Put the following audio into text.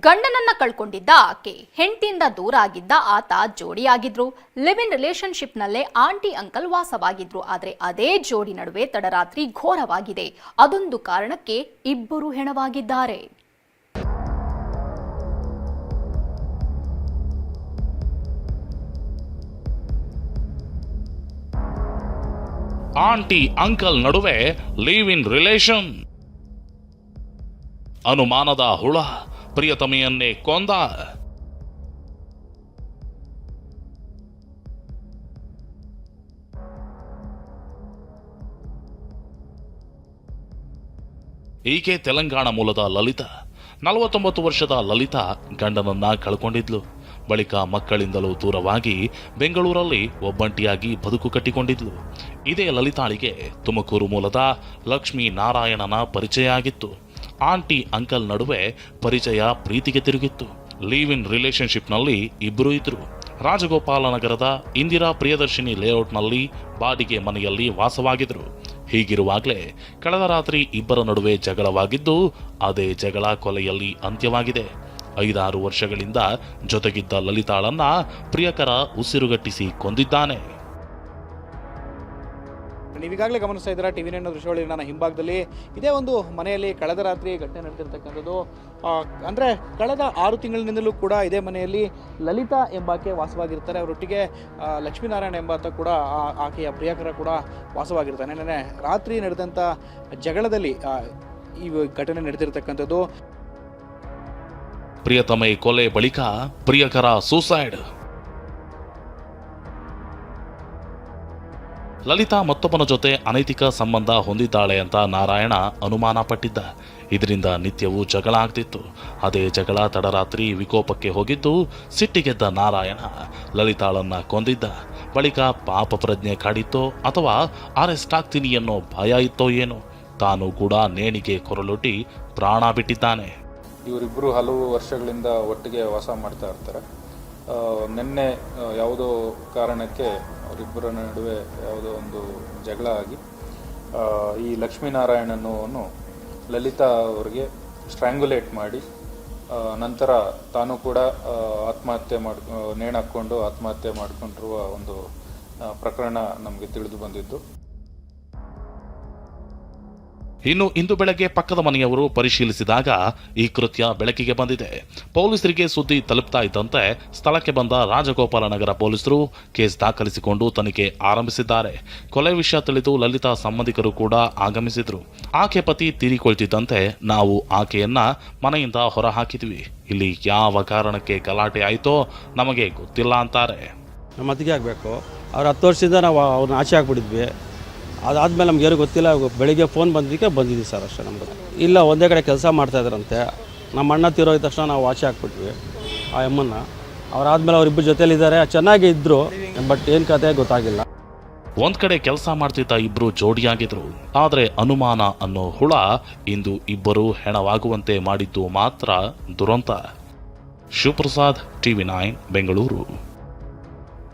ಗಂಡನನ್ನ ಕಳ್ಕೊಂಡಿದ್ದ ಆಕೆ ಹೆಂಡತಿಯಿಂದ ದೂರ ಆಗಿದ್ದ ಆತ ಜೋಡಿಯಾಗಿದ್ರು. ಲಿವ್ ಇನ್ ರಿಲೇಶನ್ಶಿಪ್ ನಲ್ಲೇ ಆಂಟಿ ಅಂಕಲ್ ವಾಸವಾಗಿದ್ರು. ಆದ್ರೆ ಅದೇ ಜೋಡಿ ನಡುವೆ ತಡರಾತ್ರಿ ಘೋರವಾಗಿದೆ. ಅದೊಂದು ಕಾರಣಕ್ಕೆ ಇಬ್ಬರು ಹೆಣವಾಗಿದ್ದಾರೆ. ಆಂಟಿ ಅಂಕಲ್ ನಡುವೆ ಲಿವ್ ಇನ್ ರಿಲೇಶನ್. ಅನುಮಾನದ ಹುಳ ಪ್ರಿಯತಮೆಯನ್ನೇ ಕೊಂದ. ಈಕೆ ತೆಲಂಗಾಣ ಮೂಲದ ಲಲಿತಾ. 49 ವರ್ಷದ ಲಲಿತಾ ಗಂಡನನ್ನ ಕಳ್ಕೊಂಡಿದ್ಲು. ಬಳಿಕ ಮಕ್ಕಳಿಂದಲೂ ದೂರವಾಗಿ ಬೆಂಗಳೂರಲ್ಲಿ ಒಬ್ಬಂಟಿಯಾಗಿ ಬದುಕು ಕಟ್ಟಿಕೊಂಡಿದ್ಲು. ಇದೇ ಲಲಿತಾಳಿಗೆ ತುಮಕೂರು ಮೂಲದ ಲಕ್ಷ್ಮೀ ನಾರಾಯಣನ ಪರಿಚಯ ಆಗಿತ್ತು. ಆಂಟಿ ಅಂಕಲ್ ನಡುವೆ ಪರಿಚಯ ಪ್ರೀತಿಗೆ ತಿರುಗಿತ್ತು. ಲಿವ್ ಇನ್ ರಿಲೇಶನ್ಶಿಪ್ನಲ್ಲಿ ಇಬ್ಬರು ಇದ್ರು. ರಾಜಗೋಪಾಲನಗರದ ಇಂದಿರಾ ಪ್ರಿಯದರ್ಶಿನಿ ಲೇಔಟ್ನಲ್ಲಿ ಬಾಡಿಗೆ ಮನೆಯಲ್ಲಿ ವಾಸವಾಗಿದ್ರು. ಹೀಗಿರುವಾಗಲೇ ಕಳೆದ ರಾತ್ರಿ ಇಬ್ಬರ ನಡುವೆ ಜಗಳವಾಗಿದ್ದು, ಅದೇ ಜಗಳ ಕೊಲೆಯಲ್ಲಿ ಅಂತ್ಯವಾಗಿದೆ. 5-6 ವರ್ಷಗಳಿಂದ ಜೊತೆಗಿದ್ದ ಲಲಿತಾಳನ್ನ ಪ್ರಿಯಕರ ಉಸಿರುಗಟ್ಟಿಸಿ ಕೊಂದಿದ್ದಾನೆ. ನೀವೀಗಾಗಲೇ ಗಮನಿಸ್ತಾ ಇದ್ದೀರಾ ಟಿವಿ9 ದೃಶ್ಯಾವಳಿ ನನ್ನ ಹಿಂಭಾಗದಲ್ಲಿ ಇದೇ ಒಂದು ಮನೆಯಲ್ಲಿ ಕಳೆದ ರಾತ್ರಿ ಘಟನೆ ನಡೆದಿರ್ತಕ್ಕಂಥದ್ದು. ಅಂದರೆ ಕಳೆದ 6 ತಿಂಗಳಿನಿಂದಲೂ ಕೂಡ ಇದೇ ಮನೆಯಲ್ಲಿ ಲಲಿತಾ ಎಂಬಾಕೆ ವಾಸವಾಗಿರ್ತಾರೆ. ಅವರೊಟ್ಟಿಗೆ ಲಕ್ಷ್ಮೀನಾರಾಯಣ ಎಂಬಾತ ಕೂಡ ಆಕೆಯ ಪ್ರಿಯಕರ ಕೂಡ ವಾಸವಾಗಿರ್ತಾನೆ. ನೆನ್ನೆ ರಾತ್ರಿ ನಡೆದಂಥ ಜಗಳದಲ್ಲಿ ಈ ಘಟನೆ ನಡೆದಿರ್ತಕ್ಕಂಥದ್ದು. ಪ್ರಿಯತಮೆ ಕೊಲೆ ಬಳಿಕ ಪ್ರಿಯಕರ ಸೂಸೈಡ್. ಲಲಿತಾ ಮತ್ತೊಬ್ಬನ ಜೊತೆ ಅನೈತಿಕ ಸಂಬಂಧ ಹೊಂದಿದ್ದಾಳೆ ಅಂತ ನಾರಾಯಣ ಅನುಮಾನ ಪಟ್ಟಿದ್ದ. ಇದರಿಂದ ನಿತ್ಯವೂ ಜಗಳ ಆಗ್ತಿತ್ತು. ಅದೇ ಜಗಳ ತಡರಾತ್ರಿ ವಿಕೋಪಕ್ಕೆ ಹೋಗಿದ್ದು, ಸಿಟ್ಟಿಗೆದ್ದ ನಾರಾಯಣ ಲಲಿತಾಳನ್ನ ಕೊಂದಿದ್ದ. ಬಳಿಕ ಪಾಪ ಪ್ರಜ್ಞೆ ಕಾಡಿತ್ತೋ ಅಥವಾ ಅರೆಸ್ಟ್ ಆಗ್ತೀನಿ ಅನ್ನೋ ಭಯ ಇತ್ತೋ ಏನೋ, ತಾನು ಕೂಡ ನೇಣಿಗೆ ಕೊರಳೊಡ್ಡಿ ಪ್ರಾಣ ಬಿಟ್ಟಿದ್ದಾನೆ. ಇವರಿಬ್ಬರು ಹಲವು ವರ್ಷಗಳಿಂದ ಒಟ್ಟಿಗೆ ವಾಸ ಮಾಡ್ತಾ ಇರ್ತಾರೆ. ನಿನ್ನೆ ಯಾವುದೋ ಕಾರಣಕ್ಕೆ ಅವರಿಬ್ಬರ ನಡುವೆ ಯಾವುದೋ ಒಂದು ಜಗಳ ಆಗಿ ಈ ಲಕ್ಷ್ಮೀನಾರಾಯಣನನ್ನು ಲಲಿತಾ ಅವರಿಗೆ ಸ್ಟ್ರ್ಯಾಂಗುಲೇಟ್ ಮಾಡಿ ನಂತರ ತಾನು ಕೂಡ ಆತ್ಮಹತ್ಯೆ ನೇಣಾಕ್ಕೊಂಡು ಆತ್ಮಹತ್ಯೆ ಮಾಡಿಕೊಂಡಿರುವ ಒಂದು ಪ್ರಕರಣ ನಮಗೆ ತಿಳಿದು ಬಂದಿದ್ದು. ಇನ್ನು ಇಂದು ಬೆಳಗ್ಗೆ ಪಕ್ಕದ ಮನೆಯವರು ಪರಿಶೀಲಿಸಿದಾಗ ಈ ಕೃತ್ಯ ಬೆಳಕಿಗೆ ಬಂದಿದೆ. ಪೊಲೀಸರಿಗೆ ಸುದ್ದಿ ತಲುಪ್ತಾ ಇದ್ದಂತೆ ಸ್ಥಳಕ್ಕೆ ಬಂದ ರಾಜಗೋಪಾಲನಗರ ಪೊಲೀಸರು ಕೇಸ್ ದಾಖಲಿಸಿಕೊಂಡು ತನಿಖೆ ಆರಂಭಿಸಿದ್ದಾರೆ. ಕೊಲೆ ವಿಷಯ ತಿಳಿದು ಲಲಿತಾ ಸಂಬಂಧಿಕರು ಕೂಡ ಆಗಮಿಸಿದ್ರು. ಆಕೆ ಪತಿ ತೀರಿಕೊಳ್ತಿದ್ದಂತೆ ನಾವು ಆಕೆಯನ್ನ ಮನೆಯಿಂದ ಹೊರ ಹಾಕಿದ್ವಿ. ಇಲ್ಲಿ ಯಾವ ಕಾರಣಕ್ಕೆ ಗಲಾಟೆ ಆಯಿತೋ ನಮಗೆ ಗೊತ್ತಿಲ್ಲ ಅಂತಾರೆ. ನಮ್ಮ ಅತ್ತಿಗೆ ಆಗಬೇಕು. ಅವ್ರು 10 ವರ್ಷದಿಂದ ನಾವು ಅವ್ರನ್ನ ಆಚೆ ಹಾಕ್ಬಿಟ್ಟಿದ್ವಿ. ಅದಾದಮೇಲೆ ನಮ್ಗೆ ಏನೂ ಗೊತ್ತಿಲ್ಲ. ಬೆಳಿಗ್ಗೆ ಫೋನ್ ಬಂದಿದ್ದೀವಿ ಸರ್, ಅಷ್ಟೇ ನಮ್ಗೆ. ಇಲ್ಲ, ಒಂದೇ ಕಡೆ ಕೆಲಸ ಮಾಡ್ತಾಯಿದ್ರಂತೆ. ನಮ್ಮ ಅಣ್ಣ ತೀರೋದ ತಕ್ಷಣ ನಾವು ಆಚೆ ಹಾಕ್ಬಿಟ್ವಿ ಆ ಅಮ್ಮನ್ನ. ಅವರಾದ್ಮೇಲೆ ಅವರಿಬ್ಬರು ಜೊತೆಲಿದ್ದಾರೆ, ಚೆನ್ನಾಗಿ ಇದ್ದರು. ಬಟ್ ಏನು ಕತೆ ಗೊತ್ತಾಗಿಲ್ಲ. ಒಂದ್ ಕಡೆ ಕೆಲಸ ಮಾಡ್ತಿದ್ದ ಇಬ್ರು ಜೋಡಿಯಾಗಿದ್ರು. ಆದ್ರೆ ಅನುಮಾನ ಅನ್ನೋ ಹುಳ ಇಂದು ಇಬ್ಬರು ಹೆಣವಾಗುವಂತೆ ಮಾಡಿದ್ದು ಮಾತ್ರ ದುರಂತ. ಶಿವಪ್ರಸಾದ್, ಟಿವಿ9 ಬೆಂಗಳೂರು.